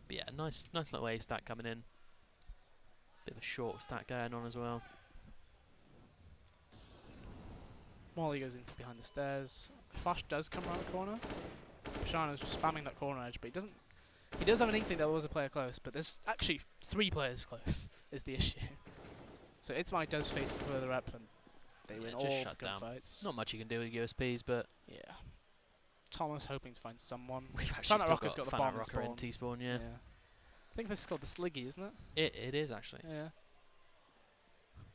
But yeah, nice little A stack coming in. Bit of a short stack going on as well. Molly goes into behind the stairs. Flash does come around the corner. Shana's just spamming that corner edge, but he doesn't. He does have an inkling there was a player close, but there's actually 3 players close. Is the issue. So Insomnia does face further up, and they win just all shut the down. gunfights. Not much you can do with USPs, but Yeah. Thomas hoping to find someone. we've actually Fanat still Rocker's got got the bomb Fanat Rocker in spawn. T-spawn, yeah. I think this is called the Sliggy, isn't it? It is actually. Yeah.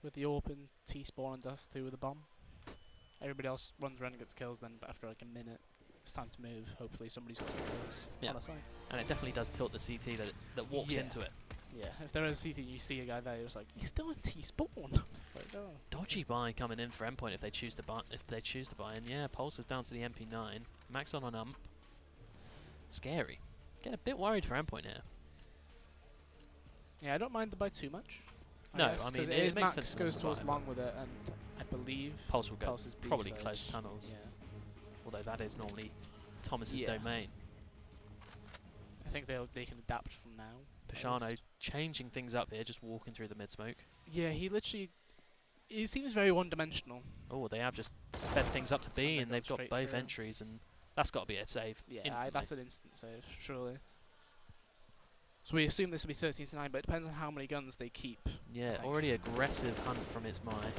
With the AWP and T-spawn and Dust 2 with the bomb. Everybody else runs around and gets kills then, but after like a minute, it's time to move. Hopefully somebody's got some kills Yeah. on the side. And it definitely does tilt the CT that walks Yeah. into it. Yeah, if there is a CT and you see a guy there, it's like, he's still in T-spawn. Like, oh. Dodgy buy coming in for Endpoint if they choose to buy in. Yeah, Pulse is down to the MP9. Max on ump. Scary. Get a bit worried for Endpoint here. Yeah, I don't mind the buy too much. No, guess, I mean, 'cause it is makes Max sense to goes buy, towards but long with it, and I believe Pulse will go Pulse is B probably side. close tunnels. Yeah. Although that is normally Thomas's Yeah. domain. I think they can adapt from now. at Pashano least. changing things up here, just walking through the mid smoke. Yeah, he seems very one-dimensional. Oh, they have just sped things up to B, they and go they've got straight both through. entries, and that's got to be a save. Yeah, instantly. that's an instant save, surely. So we assume this will be 13-9, but it depends on how many guns they keep. Yeah, think. already aggressive hunt from Insomnia.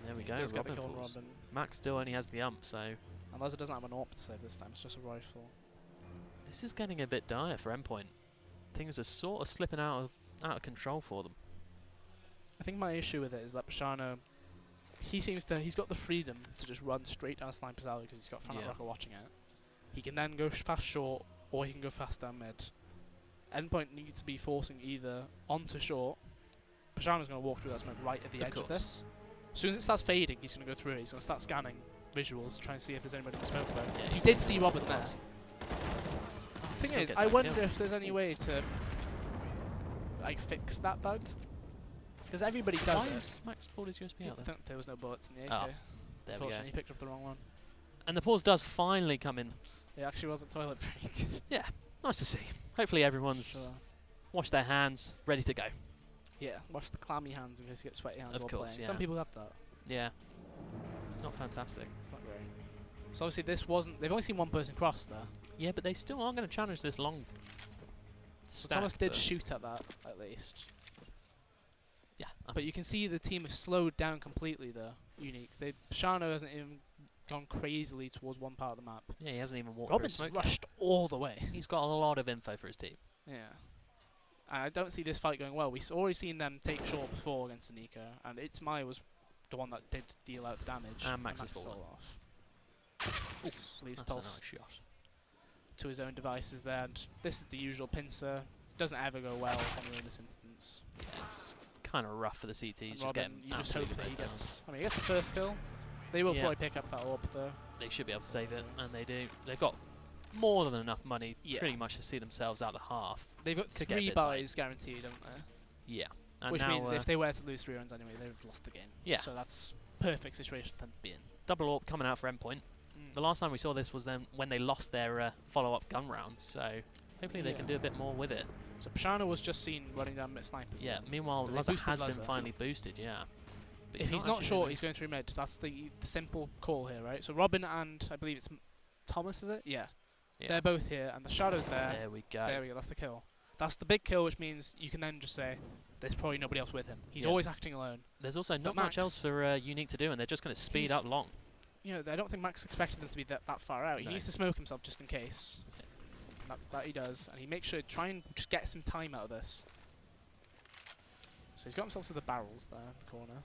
There we He go. does get the Robin kill on falls. Robin. Max still only has the ump, so Unless it doesn't have an AWP to save this time, it's just a rifle. this is getting a bit dire for Endpoint. Things are sort of slipping out of control for them. I think my issue with it is that Pashano, he's got the freedom to just run straight down Sniper's Alley because he's got Fanat Yeah. Rocker watching it. He can then go fast short, or he can go fast down mid. Endpoint needs to be forcing either onto short. Pashano's going to walk through that smoke right at the edge of course. this. As soon as it starts fading, he's going to go through it. He's going to start scanning visuals, trying to see if there's anybody in the smoke there. Yeah, He he's did see Robin there. close. The Still thing is, gets I that wonder kill. if there's any way to like fix that bug. Because everybody does Why it. has Max pulled his USB I out there? think there was no bullets in the AK. Oh, there we go. Unfortunately, he picked up the wrong one. And the pause does finally come in. It actually wasn't toilet break. Nice to see. Hopefully everyone's So, washed their hands, ready to go. yeah, wash the clammy hands in case you get sweaty hands Of while course, playing. yeah. Some people have that. Yeah. Not fantastic. It's not great. So obviously this wasn't... They've only seen one person cross there. Yeah, but they still are going to challenge this long So stack. Thomas did but shoot at that, at least. yeah, But you can see the team has slowed down completely there. Unique. Shano hasn't even gone crazily towards one part of the map. yeah, he hasn't even walked Robin's through smoke yet. rushed all the way. He's got a lot of info for his team. Yeah. And I don't see this fight going well. We've already seen them take short before against Anika, and Maya was the one that did deal out the damage. And Max has fell fallen. off. Leaves That's a Pulse nice shot. to his own devices there, and this is the usual pincer. Doesn't ever go well in this instance. Yeah, it's kind of rough for the CTs. And Just Robin, getting you just hope absolutely that he mowed down. gets... I mean, he gets the first kill. They will Yeah. probably pick up that AWP though. They should be able to save it, and they do. They've got more than enough money, Yeah. pretty much, to see themselves out the half. They've got Could get a 3 bit tight. buys guaranteed, haven't they? Yeah. And Which now, means if they were to lose 3 rounds anyway, they've lost the game. Yeah. So that's perfect situation for them to be in. double AWP coming out for Endpoint. The last time we saw this was then when they lost their follow-up gun round, so hopefully they can do a bit more with it. So Pashano was just seen running down mid snipers. Yeah, then. meanwhile, But they Lazza boosted has been Lazza. finally boosted, yeah. But if he's not actually short, moving. he's going through mid. That's the simple call here, right? So Robin and I believe it's Thomas, is it? Yeah. Yeah. They're both here, and the Shadow's there. There we go. There we go, that's the kill. That's the big kill, which means you can then just say, there's probably nobody else with him. He's Yeah. always acting alone. There's also not Max, much else for Unique to do, and they're just going to speed he's- up long. You know, I don't think Max expected them to be that far out. He No. needs to smoke himself just in case. That he does, and he makes sure to try and just get some time out of this. So he's got himself to the barrels there in the corner.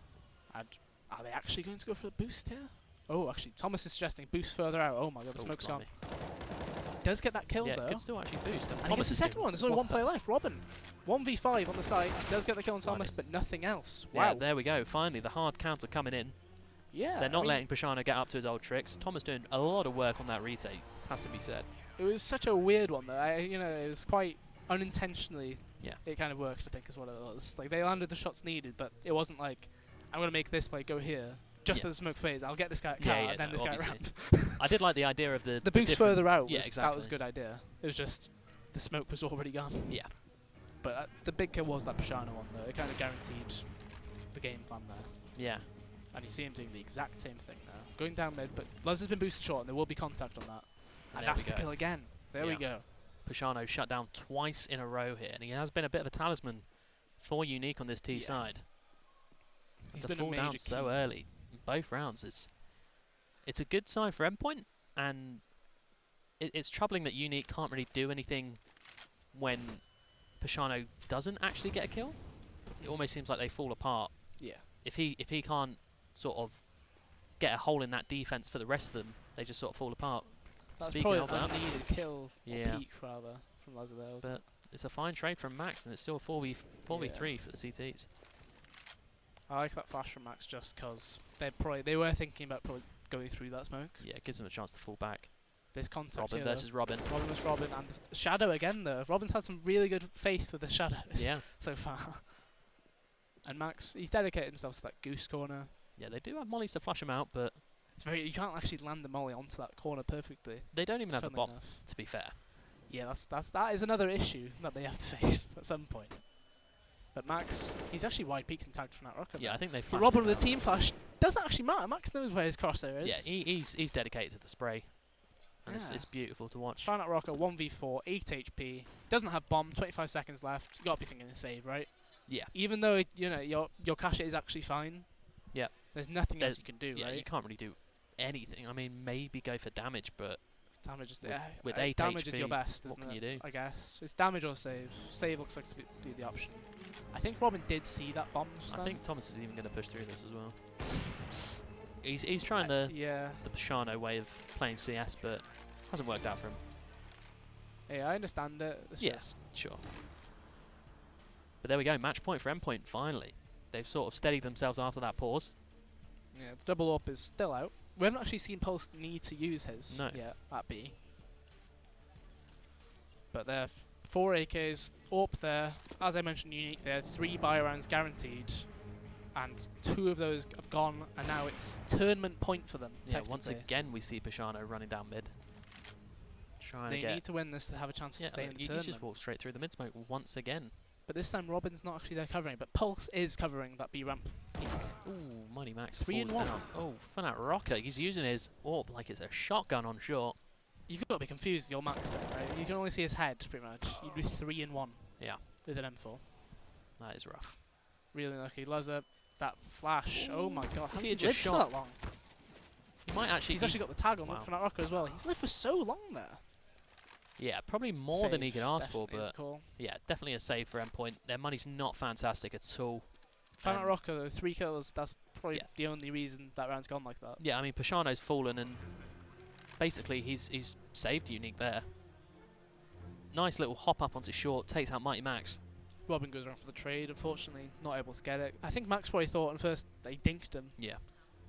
And are they actually going to go for the boost here? Oh, actually, Thomas is suggesting boost further out. Oh my god, the Oh, smoke's blimey. gone. Does get that kill Yeah, though. could still actually boost. And he gets the second one. There's only one player left. Robin. 1v5 on the side. Does get the kill on Thomas, Blimey. but nothing else. Yeah, Wow. there we go. Finally, the hard counter coming in. Yeah. They're I not mean, letting Pashano get up to his old tricks. Thomas doing a lot of work on that retake, has to be said. it was such a weird one though. It was quite unintentionally. Yeah. It kind of worked, I think, is what it was. Like, they landed the shots needed, but it wasn't like, I'm going to make this play go here. Just Yeah. as the smoke phase, I'll get this guy at Yeah, car, yeah, and then no, this guy at obviously. ramp. I did like the idea of the The boost different- further out, yeah, that was exactly. a good idea. It was just, the smoke was already gone. Yeah. But the big kill was that Pashano one, though. It kind of guaranteed the game plan there. Yeah. And you see him doing the exact same thing now. Going down mid, but Luz has been boosted short, and there will be contact on that. And There that's we the go. kill again. There we Yeah. go. Pashano shut down twice in a row here, and he has been a bit of a talisman for Unique on this T Yeah. side. He's To been a fall down major so key. early in both rounds, it's a good sign for Endpoint, and it's troubling that Unique can't really do anything when Pashano doesn't actually get a kill. It almost seems like they fall apart. Yeah. If he can't sort of get a hole in that defense for the rest of them, they just sort of fall apart. That's Speaking probably of an that, unneeded kill, Yeah. or peak rather, from Luz there. wasn't but it's a fine trade from Max, and it's still a 4v3 for the CTs. I like that flash from Max just because they were thinking about probably going through that smoke. Yeah, it gives them a chance to fall back. There's contact Robin here, versus Robin. though. Robin versus Robin, and the Shadow again though. Robin's had some really good faith with the Shadows Yeah, so far. And Max, he's dedicated himself to that goose corner. yeah, they do have mollies to flush him out, but It's you can't actually land the molly onto that corner perfectly. they don't even have the funnily bomb, enough. to be fair. Yeah, that is another issue that they have to face at some point. But Max, he's actually wide peaked and tagged from that rocket. Yeah, I think they But flashed Robin him with out. the team flash doesn't actually matter. Max knows where his crosshair Yeah, is. he's dedicated to the spray, and Yeah. it's beautiful to watch. Trying out Rocker 1v4, 8 HP, doesn't have bomb, 25 seconds left. You gotta be thinking a save, right? Yeah, Even though your cache is actually fine. Yeah. There's nothing else There's- you can do, yeah, right? you can't really do anything. I mean, maybe go for damage, but Damage is with 8 damage is HP, your best, what isn't can it? you do? I guess it's damage or save. Save looks like to be the option. I think Robin did see that bomb. Just I then. think Thomas is even going to push through this as well. He's trying the Yeah. Pashano way of playing CS, but hasn't worked out for him. Yeah, I understand it. It's Yeah. just- Sure. But there we go, match point for Endpoint finally. They've sort of steadied themselves after that pause. Yeah, the double AWP is still out. We haven't actually seen Pulse need to use his No. yet at B. But they're 4 AKs, AWP there. As I mentioned, Unique there, 3 buy rounds guaranteed. And 2 of those have gone, and now it's tournament point for them. Yeah, once technically. again we see Pashano running down mid. Trying They to get... need to win this to have a chance to Yeah, stay in the he tournament. just walked straight through the mid smoke once again. But this time Robin's not actually there covering, but Pulse is covering that B ramp peak. Ooh, Mighty Max 3 falls and 1. down. Oh, Fanat Rocker, he's using his AWP like it's a shotgun on short. You've got to be confused with your max there, right? You can only see his head, pretty much. You'd be 3 and 1 Yeah, with an M4. that is rough. Really lucky. Luzza, that flash. Oh my god, how If he has he had just lived for shot- that long? He might actually... He's actually got the tag on Wow. from that rocker as well. He's lived for so long there. Yeah, probably more than he Save, could ask for, definitely is but the call. yeah, definitely a save for Endpoint. Their money's not fantastic at all. Fan Um, rocker though, 3 kills. That's probably yeah. the only reason that round's gone like that. Yeah, I mean, Pashano's fallen, and basically he's saved Unique there. Nice little hop up onto short, takes out Mighty Max. Robin goes around for the trade. Unfortunately, not able to get it. I think Max probably thought at first they dinked him. Yeah.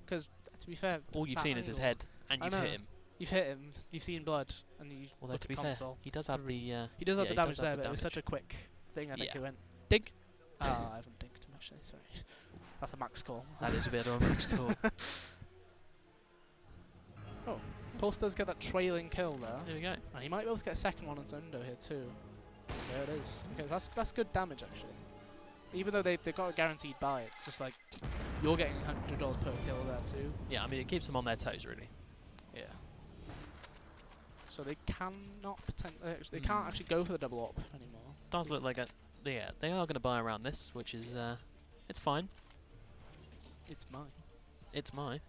Because to be fair, All you've that seen is his angle- head, and I you've know. hit him. You've hit him. You've seen blood, and you Although look to at be fair, console. he does have the... He does have yeah, the he damage does have there, the but it was such damage. a quick thing. I think Yeah. he went dink. Ah, I haven't dinked him actually. Sorry, that's a Max call. That is a bit of a Max call. Pulse does get that trailing kill there, There we go. and he might be able to get a second one on Zundo here too. There it is. Okay, that's good damage actually. Even though they've got a guaranteed buy, it's just like You're getting $100 per kill there too. Yeah, I mean, it keeps them on their toes, really. Yeah. So they cannot they can't actually go for the double op anymore. Does look like yeah, they are going to buy around this, which is it's fine. It's mine. It's mine.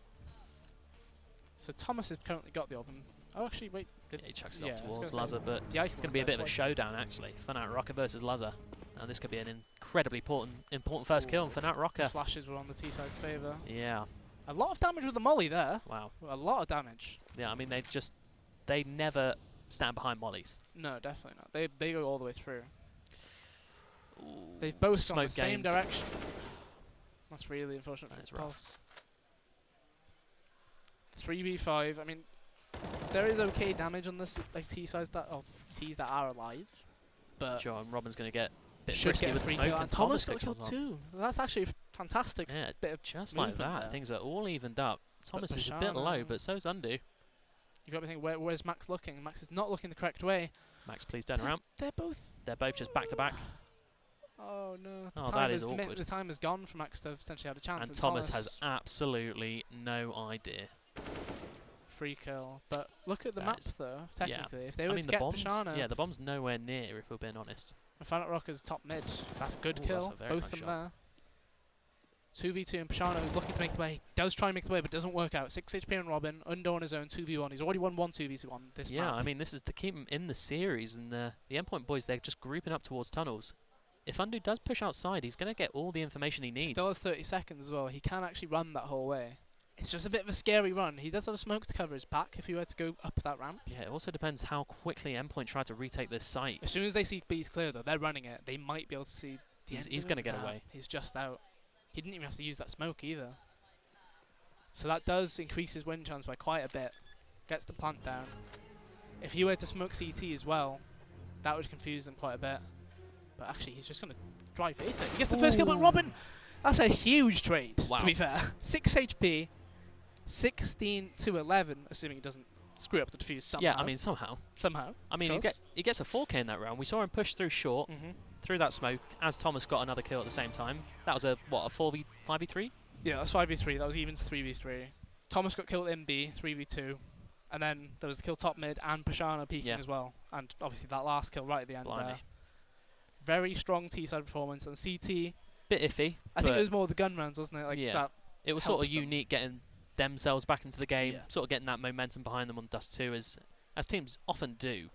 So Thomas has currently got the oven. Oh, actually, wait. Yeah, he chucks it yeah, off I was towards gonna say, Lazar, but the it's going to be a bit of a showdown, actually. Fnatic Rocker versus Lazar. And this could be an incredibly important first kill on Fnatic The Rocker. flashes were on the T-side's favour. Yeah. A lot of damage with the molly there. Wow. A lot of damage. Yeah, I mean, they never stand behind mollies. No, definitely not. They go all the way through. Ooh, They've both gone the smoke same games. direction. That's really unfortunate. That is for rough. Pulse. 3v5. I mean, there is okay damage on this like T-sides that T's that are alive, but Sure, and Robin's going to get a bit should risky get a with the free smoke, kill. and Thomas Thomas got picks killed one up. too. That's actually a fantastic Yeah, bit of just like movement that. there. Things are all evened up. Thomas is a bit low, Bashana- but so's Undo. You've got to think, where's Max looking? Max is not looking the correct way. Max, please turn around. They're both. They're both just back to back. Oh no! Oh, that is awkward. The time has gone for Max to potentially have a chance. And Thomas has absolutely no idea. free kill. But look at the That map is- though. Technically, if they I were mean, to the get bomb's, Bashana, yeah, the bomb's nowhere near, if we're being honest. and Fnatic Rocker's top mid, that's a good Ooh, that's kill. a very Both nice of them shot. there. 2v2 and Pashano looking to make the play. Does try and make the play, but doesn't work out. 6 HP on Robin, Undo on his own, 2v1. He's already won 2v2 on this Yeah, map. I mean, this is to keep him in the series, and the Endpoint boys, they're just grouping up towards tunnels. If Undo does push outside, he's going to get all the information he needs. Still has 30 seconds as well. He can actually run that whole way. It's just a bit of a scary run. He does have a smoke to cover his back if he were to go up that ramp. Yeah, it also depends how quickly Endpoint try to retake this site. As soon as they see B's clear, though, they're running it. They might be able to see. The He's end of gonna it. get Nah, away. He's just out. He didn't even have to use that smoke either. So that does increase his win chance by quite a bit. Gets the plant down. If he were to smoke CT as well, that would confuse them quite a bit. But actually, he's just going to dry face it. He gets the first kill, but Robin, that's a huge trade, Wow. to be fair. 6 HP, 16 to 11, assuming he doesn't screw up the defuse somehow. Yeah, I mean, somehow. Somehow. I mean, he gets a 4K in that round. We saw him push through short, through that smoke, as Thomas got another kill at the same time. That was a 5v3? Yeah, that's 5v3. That was even to 3v3. Thomas got killed in B, 3v2. And then there was the kill top mid and Pashana peeking Yeah. as well. And obviously that last kill right at the end Blimey. there. Very strong T-side performance. And CT, Bit iffy. I think it was more the gun rounds, wasn't it? Like Yeah. that. It was sort of helped them. unique getting themselves back into the game, Yeah. sort of getting that momentum behind them on Dust 2 as teams often do.